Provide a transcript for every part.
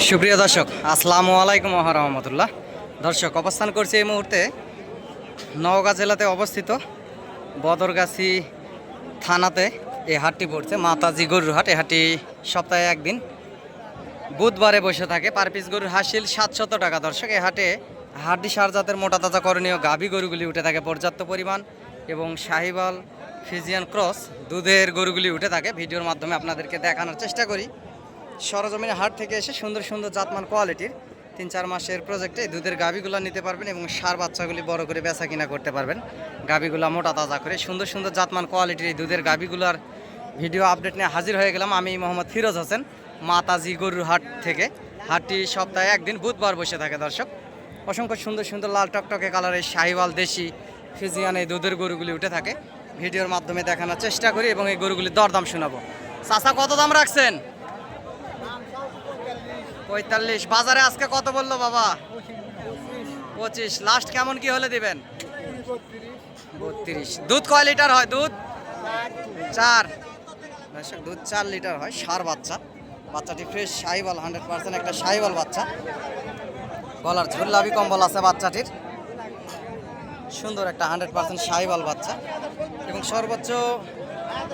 সুপ্রিয় দর্শক, আসসালামু আলাইকুম ওয়া রাহমাতুল্লাহ। দর্শক, অবস্থান করছি এই মুহূর্তে নওগাঁ জেলাতে অবস্থিত বদরগাছি থানাতে। এই হাটটি পড়ছে মাতাজি গরুর হাট। এই হাটটি সপ্তাহে একদিন বুধবারে বসে থাকে। পার পিস গরুর হাসিল 700 টাকা। দর্শক, এই হাটে হাড্ডি সার জাতের মোটা তাজা করণীয় গাভী গরুগুলি উঠে থাকে পর্যাপ্ত পরিমাণ, এবং শাহিওয়াল ফিজিয়ান ক্রস দুধের গরুগুলি উঠে থাকে। ভিডিওর মাধ্যমে আপনাদেরকে দেখানোর চেষ্টা করি। সরজমিনে হাট থেকে এসে সুন্দর সুন্দর জাতমান কোয়ালিটির 3-4 মাসের প্রজেক্টে দুধের গাভীগুলো নিতে পারবেন এবং সার বাচ্চাগুলি বড় করে বেচা কিনা করতে পারবেন। গাভীগুলো মোটা তাজা করে সুন্দর সুন্দর জাতমান কোয়ালিটির এই দুধের গাভীগুলোর ভিডিও আপডেট নিয়ে হাজির হয়ে গেলাম। আমি মোহাম্মদ ফিরোজ হোসেন, মাতাজি গরুর হাট থেকে। হাটটি সপ্তাহে একদিন বুধবার বসে থাকে। দর্শক, অসংখ্য সুন্দর সুন্দর লাল টকটকে কালারের শাহিওয়াল দেশি ফিজিয়ান এই দুধের গরুগুলি উঠে থাকে। ভিডিওর মাধ্যমে দেখানোর চেষ্টা করি এবং এই গরুগুলির দরদাম শোনাবো। চাচা, কত দাম রাখছেন? 45। বাজারে আজকে কত বললো বাবা? 25। লাস্ট কেমন কি হলে দিবেন? 32। দুধ কয় লিটার হয়? দুধ 4। দুধ 4 লিটার হয়। সার বাচ্চা, বাচ্চাটি ফ্রেশ শাহিওয়াল, 100% একটা শাহিওয়াল বাচ্চা। গলার ঝুল্লাবি কম্বল আছে বাচ্চাটির। সুন্দর একটা 100% শাহিওয়াল বাচ্চা, এবং সর্বোচ্চ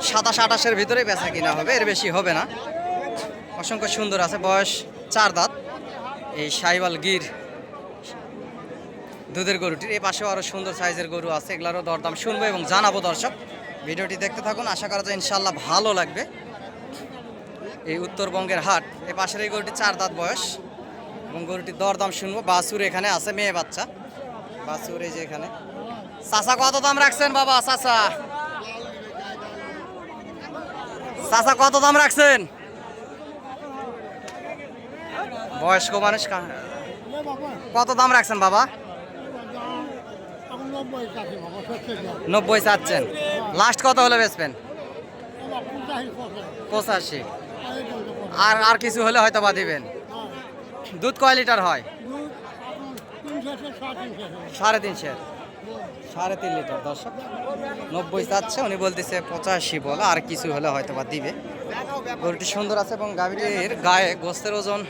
27-28-এর ভিতরে বেচা কিনা হবে, এর বেশি হবে না। অসংখ্য সুন্দর আছে। বয়স 4 দাঁত এই শাহিওয়াল গির দুধের গরুটির। এই পাশেও আরও সুন্দর সাইজের গরু আছে, এগুলোরও দরদাম শুনবো এবং জানাবো। দর্শক, ভিডিওটি দেখতে থাকুন, আশা করা যায় ইনশাল্লাহ ভালো লাগবে। এই উত্তরবঙ্গের হাট। এই পাশের এই গরুটি 4 দাঁত বয়স, এবং গরুটির দরদাম শুনবো। বাছুর এখানে আছে, মেয়ে বাচ্চা বাছুর এই যে এখানে। চাচা, কত দাম রাখছেন বাবা? চাচা কত দাম রাখছেন? বয়স্ক মানুষ, কত দাম রাখছেন বাবা? 90 চাচ্ছেন। লাস্ট কত হলে বেচবেন? 85। আর কিছু হলে হয়তো বা দিবেন। দুধ কয় লিটার হয়? 3.5 লিটার। দর্শক, 90 চাচ্ছে, উনি বলতেছে 85 বলে, আর কিছু হলে হয়তো বা দিবে। গরুটি সুন্দর আছে এবং গাভীটির গায়ে গোস্তের ওজন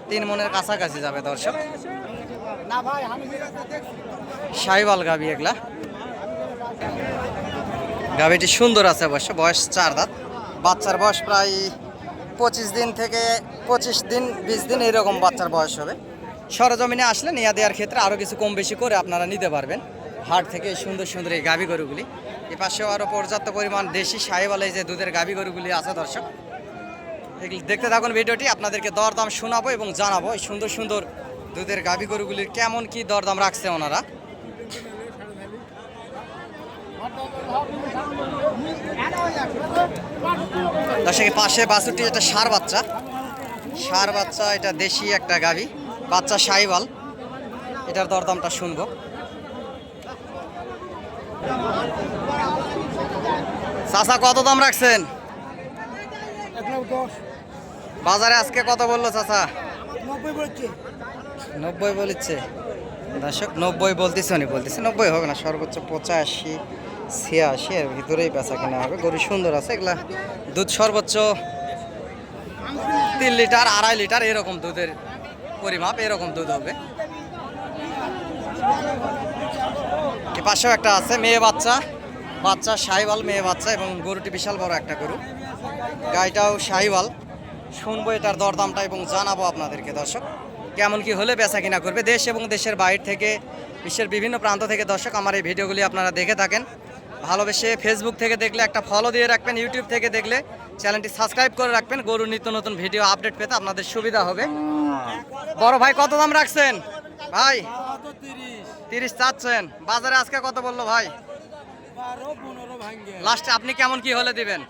3 মনের কাছাকাছি যাবে। দর্শক, শাহিওয়াল গাভী এগুলা। গাভীটি সুন্দর আছে অবশ্য। বয়স 4 দাঁত। বাচ্চার বয়স প্রায় 25 দিন থেকে 20 দিন এরকম বাচ্চার বয়স হবে। সরজমিনে আসলে নিয়ে দেওয়ার ক্ষেত্রে আরও কিছু কম বেশি করে আপনারা নিতে পারবেন হাট থেকে সুন্দর সুন্দর এই গাভী গরুগুলি। এ পাশেও আরও পর্যাপ্ত পরিমাণ দেশি শাহিওয়াল এই যে দুধের গাভী গরুগুলি আছে। দর্শক, এগুলি দেখতে থাকুন ভিডিওটি, আপনাদেরকে দরদাম শোনাবো এবং জানাবো এই সুন্দর সুন্দর দুধের গাভী গরুগুলির কেমন কি দরদাম রাখছে ওনারা। দর্শক, পাশে বাছুরটি এটা সার বাচ্চা, এটা দেশি একটা গাভী বাচ্চা শাহিওয়াল। এটার দরদামটা শুনবো। চাচা, কত দাম রাখছেন? বাজারে আজকে কত বললো চাচা? 90 বলছে। দর্শক, 90 বলতেছে, উনি বলতেছে 90 হবে না, সর্বোচ্চ 85-86 এর ভিতরেই বেচা কিনা হবে। গরু সুন্দর আছে এগুলা। দুধ সর্বোচ্চ 3 লিটার 2.5 লিটার এরকম দুধের পরিমাপ, এরকম দুধ হবে। এ পাশেও একটা আছে মেয়ে বাচ্চা শাহিওয়াল মেয়ে বাচ্চা, এবং গরুটি বিশাল বড় একটা গরু। গাইটাও শাহিওয়াল। শুনবো এটার দরদামটা এবং জানাবো আপনাদেরকে। দর্শক, কেমন কি হলে বেচা কিনা করবে। দেশ এবং দেশের বাইরে থেকে, বিশ্বের বিভিন্ন প্রান্ত থেকে দর্শক আমার এই ভিডিওগুলি আপনারা দেখে থাকেন। ভালোবেসে ফেসবুক থেকে দেখলে একটা ফলো দিয়ে রাখবেন, ইউটিউব থেকে দেখলে চ্যানেলটি সাবস্ক্রাইব করে রাখবেন। গরুর নিত্য নতুন ভিডিও আপডেট পেতে আপনাদের সুবিধা হবে। বড় ভাই, কত দাম রাখছেন ভাই? 30 চাচ্ছেন। বাজারে আজকে কত বললো ভাই? লাস্টে আপনি কেমন কি হলে দিবেন?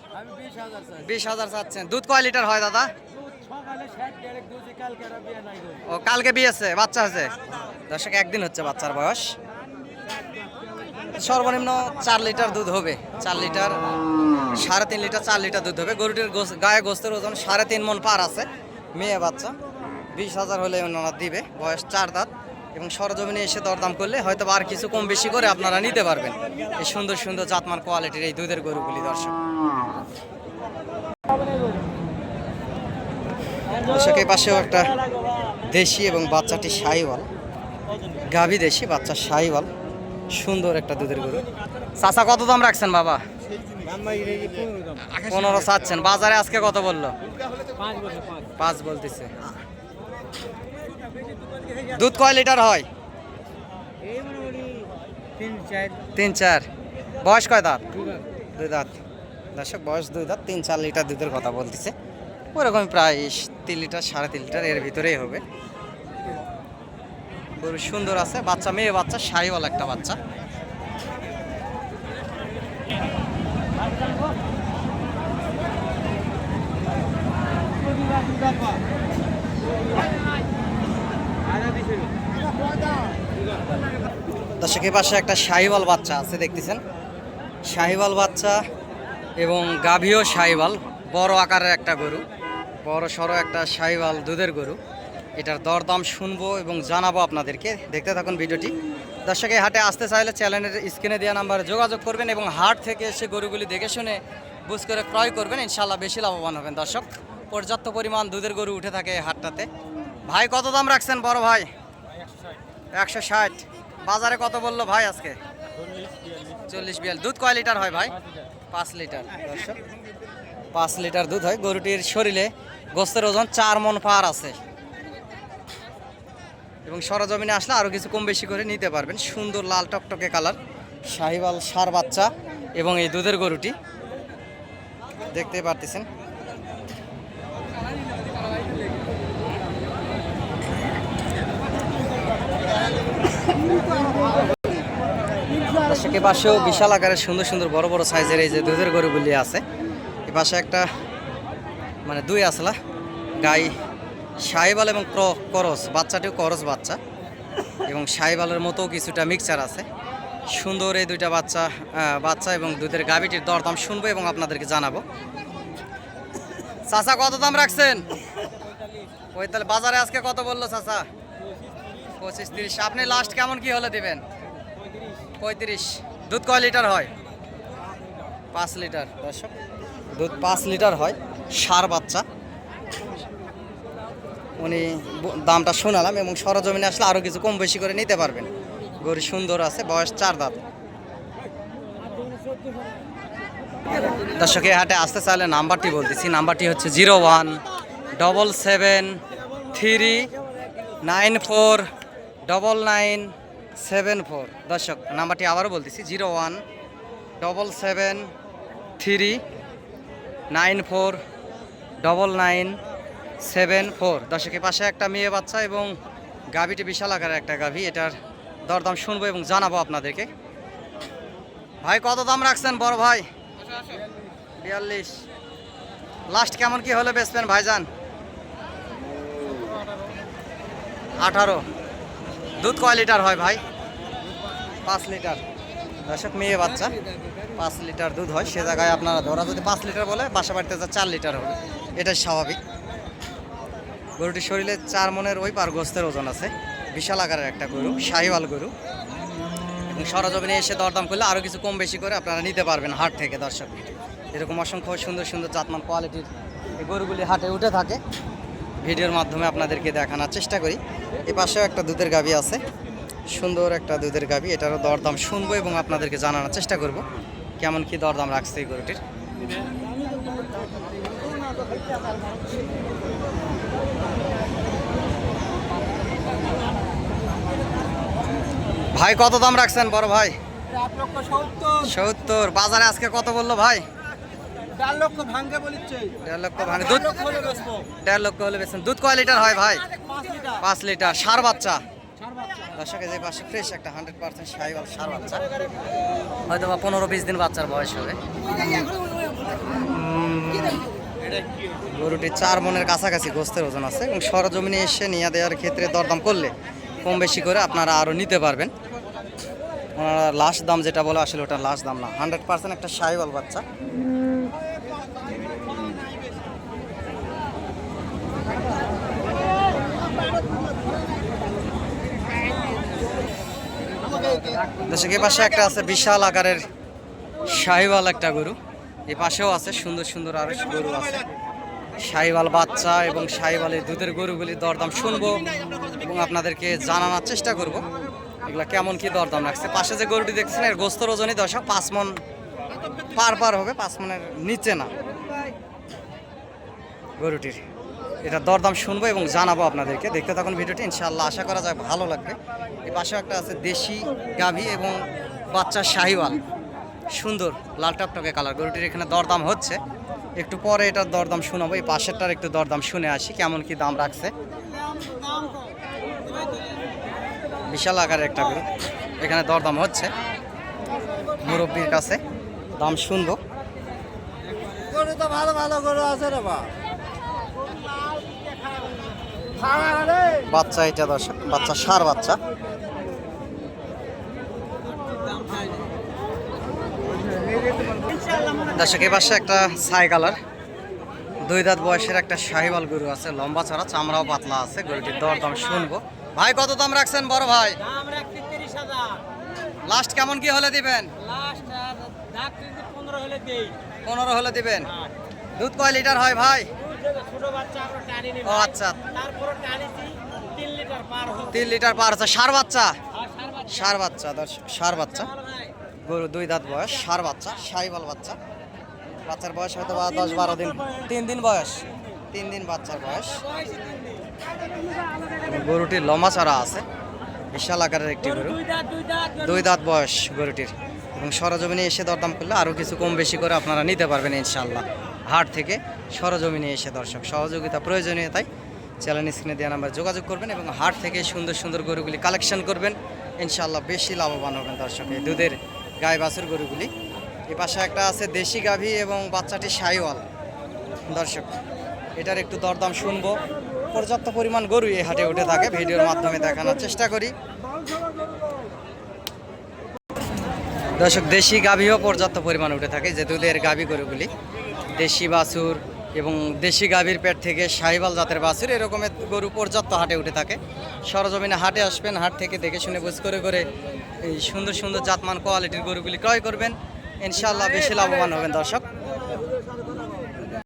20,000 চাচ্ছেন। দুধ কয় লিটার হয় দাদা? ও, কালকে বিয়েছে, বাচ্চা আছে। দর্শক, একদিন হচ্ছে বাচ্চার বয়স। সর্বনিম্ন 4 লিটার দুধ হবে। 4 লিটার 3.5 লিটার 4 লিটার দুধ হবে। গরুটির গায়ে গোস্তের ওজন 3.5 মন পার আছে। মেয়ে বাচ্চা। 20,000 হলে ওনারা দিবে। বয়স 4 দাঁত, এবং সরজমিনে এসে দরদাম করলে হয়তো আর কিছু কম বেশি করে আপনারা নিতে পারবেন এই সুন্দর সুন্দর জাতমান কোয়ালিটির এই দুধের গরুগুলি। দর্শক, দর্শক, এই পাশেও একটা দেশি এবং বাচ্চাটি শাহিওয়াল, গাভী দেশি বাচ্চা শাহিওয়াল, সুন্দর একটা দুধের গরু। চাচা কত দাম রাখছেন বাবা? 15 চাচ্ছেন। বাজারে আজকে কত বললো? 5 বলতেছে। দুধ কয় লিটার হয়? 3-4। বয়স কয় দাঁত? 2 দাঁত। দর্শক বয়স 2 দাঁত, 3-4 লিটার দুধের কথা বলতেছে। ওরকম প্রায় 3 লিটার 3.5 লিটার এর ভিতরেই হবে। গরু সুন্দর আছে, বাচ্চা মেয়ে বাচ্চা, শাহিওয়াল একটা বাচ্চা। দর্শকের পাশে একটা শাহিওয়াল বাচ্চা আছে দেখতেছেন, শাহিওয়াল বাচ্চা এবং গাভীও শাহিওয়াল, বড় আকারের একটা গরু, বড় সড়ো একটা শাহিওয়াল দুধের গরু। এটার দরদাম শুনবো এবং জানাবো আপনাদেরকে, দেখতে থাকুন ভিডিওটি। দর্শক এই হাটে আসতে চাইলে চ্যানেলের স্ক্রিনে দেওয়া নাম্বারে যোগাযোগ করবেন এবং হাট থেকে এসে গরুগুলি দেখে শুনে বুঝ করে ক্রয় করবেন, ইনশাল্লাহ বেশি লাভবান হবেন। দর্শক পর্যাপ্ত পরিমাণ দুধের গরু উঠে থাকে এই হাটটাতে। ভাই কত দাম রাখছেন বড় ভাই? 160। বাজারে কত বললো ভাই আজকে? 40-42। দুধ কয় লিটার হয় ভাই? 5 লিটার। দর্শক 5 লিটার দুধ হয়। গরুটির শরীরে গোস্তের ওজন 4 মণ পার আছে এবং সরজমিনে আসলে আরও কিছু কম বেশি করে নিতে পারবেন। সুন্দর লাল টকটকে কালার শাহিওয়াল ষাঁড় বাচ্চা এবং এই দুধের গরুটি দেখতে পারতেছেন। দর্শক এ পাশেও বিশাল আকারের সুন্দর সুন্দর বড় বড় সাইজের এই যে দুধের গরুগুলি আছে। এ পাশে একটা মানে 2 আসলা গাই শাহিওয়াল এবং করস, বাচ্চাটিও করস বাচ্চা এবং শাহিওয়ালের মতো কিছুটা মিক্সচার আছে। সুন্দর এই 2টা বাচ্চা এবং দুধের গাভীটির দরদাম শুনবো এবং আপনাদেরকে জানাবো। চাচা কত দাম রাখছেন? 45। বাজারে আজকে কত বললো চাচা? 25-30। আপনি লাস্ট কেমন কি হলে দিবেন? 35। দুধ কয় লিটার হয়? 5 লিটার। দর্শক দুধ 5 লিটার হয়, ষাঁড় বাচ্চা। উনি দামটা শোনালাম এবং সরজমিনে আসলে আরও কিছু কম বেশি করে নিতে পারবেন। গরু সুন্দর আছে, বয়স 4 দাঁত। দর্শক এই হাটে আসতে চাইলে নাম্বারটি বলতেছি, নাম্বারটি হচ্ছে 0177394994। দর্শক নাম্বারটি আবারও বলতেছি 0177394994। দর্শকের পাশে একটা মেয়ে বাচ্চা এবং গাভীটি বিশাল আকারের একটা গাভী। এটার দরদাম শুনবো এবং জানাবো আপনাদেরকে। ভাই কত দাম রাখছেন বড় ভাই? 42। লাস্ট কেমন কি হলে বেচবেন ভাইজান? 18। দুধ কয় লিটার হয় ভাই? 5 লিটার। দর্শক মেয়ে বাচ্চা 5 লিটার দুধ হয়। সে জায়গায় আপনারা ধরা যদি 5 লিটার বলে, বাসা বাড়িতে যা 4 লিটার হবে, এটাই স্বাভাবিক। গরুটির শরীরে 4 মণের ওই পার গোস্তের ওজন আছে। বিশাল আকারের একটা গরু, শাহিওয়াল গরু এবং সরজমিনে এসে দরদাম করলে আরও কিছু কম বেশি করে আপনারা নিতে পারবেন হাট থেকে। দর্শক এরকম অসংখ্য সুন্দর সুন্দর জাতমান কোয়ালিটির এই গরুগুলি হাটে উঠে থাকে, ভিডিওর মাধ্যমে আপনাদেরকে দেখানোর চেষ্টা করি। এ পাশেও একটা দুধের গাভী আছে, সুন্দর একটা দুধের গাভী। এটারও দরদাম শুনবো এবং আপনাদেরকে জানানোর চেষ্টা করব কেমন কি দরদাম রাখছে এই গরুটির। ভাই কত দাম রাখছেন বড় ভাই? 70। বাজারে আজকে কত বললো ভাই? 4 লক্ষ ভাঙে বলিচ্ছে। 1.5 লক্ষ ভাঙে। দুধ 1.5 লক্ষ হলে বেচেন। দুধ কয় লিটার হয় ভাই? 5 লিটার। ষাঁড় বাচ্চা। দর্শক এই যে পাশে ফ্রেশ একটা 100% শাহিওয়াল ষাঁড় বাচ্চা, হয়তো বা 15-20 দিন বাচ্চার বয়স হবে। গরুটি 4 মণের কাছাকাছি গোস্তের ওজন আছে এবং সরজমিনে এসে নিয়ে দেওয়ার ক্ষেত্রে দরদাম করলে কম বেশি করে আপনারা আরও নিতে পারবেন। ওনারা লাস্ট দাম যেটা বলে আসলে ওটা লাস্ট দাম না, 100% একটা শাহিওয়াল বাচ্চা। দর্শক এই পাশে একটা আছে বিশাল আকারের শাহিওয়াল একটা গরু, এই পাশেও আছে সুন্দর সুন্দর আরো গরু আছে। শাহিওয়াল বাচ্চা এবং শাহিওয়ালের দুধের গরুগুলির দরদাম শুনবো এবং আপনাদেরকে জানানোর চেষ্টা করব এগুলা কেমন কি দরদাম রাখছে। পাশে যে গরুটি দেখছেন এর গোস্তর ওজনই দর্শক 5 মণ পার হবে, 5 মণের নিচে না গরুটির। এটা দরদাম শুনবো এবং জানাবো আপনাদেরকে। দেখতে থাকুন ভিডিওটি, ইনশাআল্লাহ আশা করা যায় ভালো লাগবে। এই পাশে একটা আছে দেশি গাভী এবং বাচ্চা শাহিওয়াল, সুন্দর লাল টকটকে কালার। গরুটির এখানে দরদাম হচ্ছে, একটু পরে এটার দরদাম শোনাবো। এই পাশেরটার একটু দরদাম শুনে আসি কেমন কি দাম রাখছে। বিশাল আকারের একটা গরু, এখানে দরদাম হচ্ছে, মুরব্বীর কাছে দাম শুনবো। গরু তো ভালো ভালো গরু আছে রে বা। বাচ্চা এটা দর্শক, বাচ্চা ষাঁড় বাচ্চা। দর্শক এই পাশে একটা ছাই কালার 2 দাঁত বয়সের একটা শাহিওয়াল গরু আছে, লম্বা চড়া, চামড়াও পাতলা আছে। গরুটির দরদাম শুনবো। ভাই কত দাম রাখছেন বড় ভাই? দাম রাখছি 30,000। লাস্ট কেমন কি হলে দিবেন? লাস্ট দাঁত 15 হলে দেই। 15 হলে দিবেন। দুধ কয় লিটার হয় ভাই? ছোট বাচ্চা আমরা টানি নি। ও আচ্ছা, তারপর টানিছি 3 লিটার পার হচ্ছে। 3 লিটার পার আছে। ষাঁড় বাচ্চা, আর সার বাচ্চা ষাঁড় বাচ্চা দর্শক, ষাঁড় বাচ্চা ভাই। গরু 2 দাঁত বয়স, ষাঁড় বাচ্চা, শাহিওয়াল বাচ্চা। বাচ্চার বয়স হয়তো বা 10-12 দিন, 3 দিন বয়স, 3 দিন বাচ্চার বয়স। বয়সে 3 দিন। গরুটির লম্বা চড়া আছে, বিশাল আকারের একটি গরু। 2 দাঁত বয়স গরুটির। এবং সরজমিনে এসে দরদাম করলে আরও কিছু কম বেশি করে আপনারা নিতে পারবেন ইনশাআল্লাহ। হাট থেকে সরজমিনে এসে দর্শক সহযোগিতা প্রয়োজনীয়তায় চ্যানেল স্ক্রিনে দেওয়া নাম্বার যোগাযোগ করবেন এবং হাট থেকে সুন্দর সুন্দর গরুগুলি কালেকশন করবেন, ইনশাআল্লাহ বেশি লাভবান হবেন দর্শক এই দুধের গায়ে বাছুর গরুগুলি। এ পাশে একটা আছে দেশি গাভী এবং বাচ্চাটি শাহিওয়াল দর্শক, এটার একটু দরদাম শুনবো। পর্যাপ্ত পরিমাণ গরু এই হাটে উঠে থাকে, ভিডিওর মাধ্যমে দেখানোর চেষ্টা করি দর্শক। দেশি গাভীও পর্যাপ্ত পরিমাণ উঠে থাকে, যে দুধের গাভী গরুগুলি, দেশি বাছুর এবং দেশি গাভীর পেট থেকে শাহিওয়াল জাতের বাছুর, এরকমের গরু পর্যাপ্ত হাটে উঠে থাকে। সরজমিনে হাটে আসবেন, হাট থেকে দেখে শুনে বুঝ করে করে এই সুন্দর সুন্দর জাতমান কোয়ালিটির গরুগুলি ক্রয় করবেন, ইনশাআল্লাহ বেশি লাভবান হবেন দর্শক।